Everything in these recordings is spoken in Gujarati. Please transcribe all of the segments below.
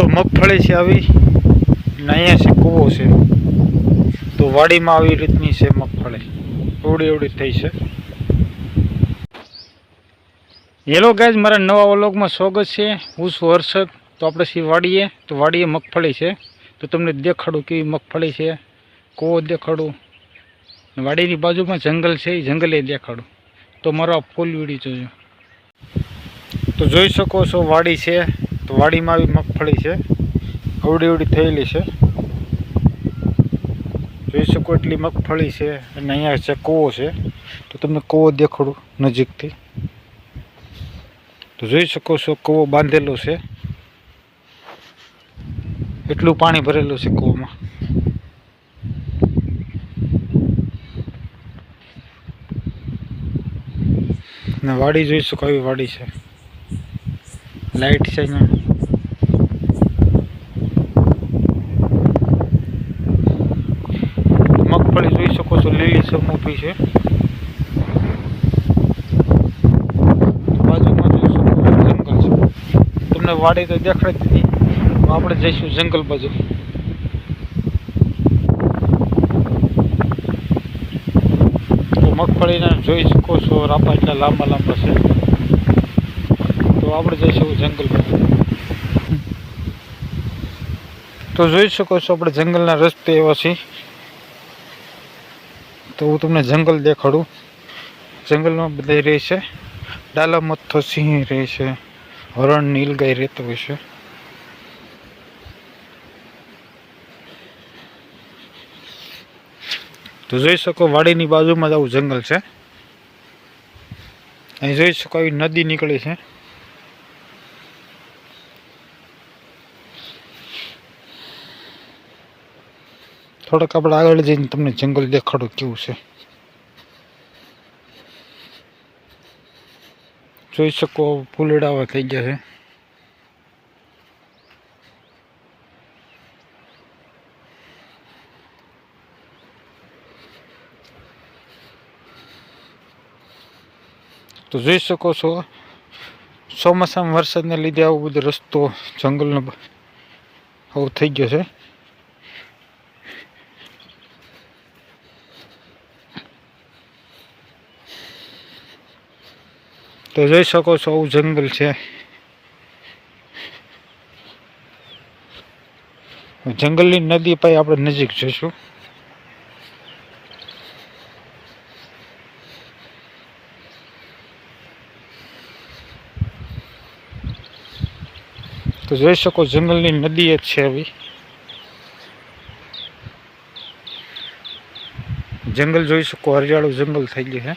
તો મગફળી છે આવી ને અહીંયા છે કૂવો છે. તો વાડીમાં આવી રીતની છે મગફળી, એવડી થઈ છે. હેલો ગાઈઝ, મારા નવા વ્લોગમાં સ્વાગત છે. હું છું હર્ષદ. તો આપણે સી વાડીએ, તો વાડીએ મગફળી છે. તો તમને દેખાડું કેવી મગફળી છે, કૂવો દેખાડું, વાડીની બાજુમાં જંગલ છે, એ જંગલે દેખાડું. તો મારો આ ફૂલ વિડીયો જોજો. તો જોઈ શકો છો વાડી છે. તો વાડીમાં આવી મગફળી છે, એવડી થયેલી છે. જોઈ શકો એટલી મગફળી છે. અને અહીંયા છે કૂવો છે. તો તમને કૂવો દેખાડું નજીકથી. તો જોઈ શકો છો કૂવો બાંધેલો છે, એટલું પાણી ભરેલું છે કૂવામાં. ને વાડી જોઈ શકો આવી વાડી છે, લાઈટ છે અહીંયા. મગફળી જોઈ શકો છો લીલી સમ ઊભી છે. બાજુમાં જોઈ શકો જંગલ છે. તમને વાડી તો દેખાડી દીધી, આપણે જઈશું જંગલ બાજુ. તો મગફળીને જોઈ શકો છો રાપા એટલા લાંબા છે. તો આપણે જઈશું જંગલ બાજુ. તો જોઈ શકો છો આપણે જંગલના રસ્તે એવા છે. તો હું તમને જંગલ દેખાડું. જંગલમાં બધા રહે છે, ડાલા મથ્થો સિંહ રહે છે, હરણ નીલગાય રહેતો હોય છે. તો જોઈ શકો વાડીની બાજુમાં જ આવું જંગલ છે. અહીં જોઈ શકો આવી નદી નીકળી છે. થોડાક આપણે આગળ જઈને તમને જંગલ દેખાડું કેવું છે. જોઈ શકો ફૂલડાવા થઈ ગયા છે. તો જોઈ શકો છો ચોમાસામાં વરસાદને લીધે આવું બધો રસ્તો જંગલનો આવું થઈ ગયો છે. તો જોઈ શકો છો આવું જંગલ છે. જંગલની નદી પાસે આપણે નજીક જઈશું. તો જોઈ શકો જંગલની નદી જ છે આવી. જંગલ જોઈ શકો હરિયાળું જંગલ થઈ ગયું છે.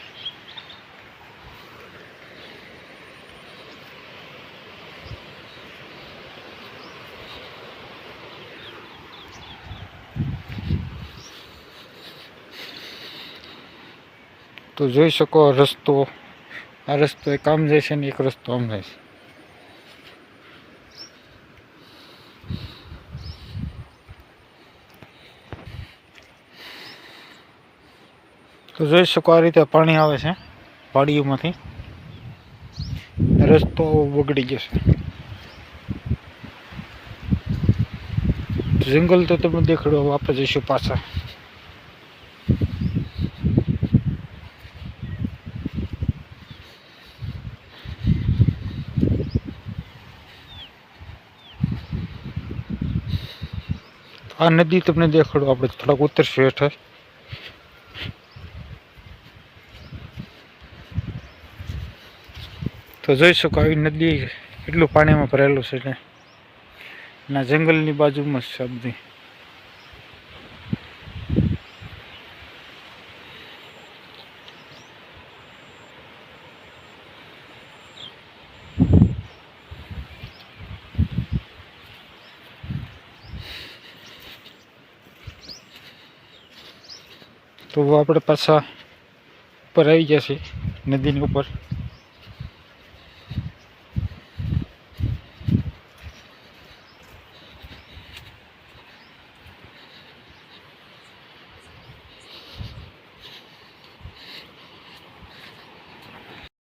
તો જોઈ શકો રસ્તો, આ રસ્તો એક આમ જાય છે ને એક રસ્તો આમ જાય છે. તો જોઈ શકો આ રીતે પાણી આવે છે વાડીઓમાંથી. રસ્તો બગડી જશે. જંગલ તો તમને દેખાડો. આપણે જઈશું પાછા. આ નદી તમને દેખાડો. આપણે થોડાક ઉતરશું હેઠળ. તો જોઈ શકો આવી નદી એટલું પાણીમાં ભરેલું છે. ના જંગલની બાજુમાં છે બધી. તો આપણે પાછા ઉપર આવી ગયા છે નદીની ઉપર.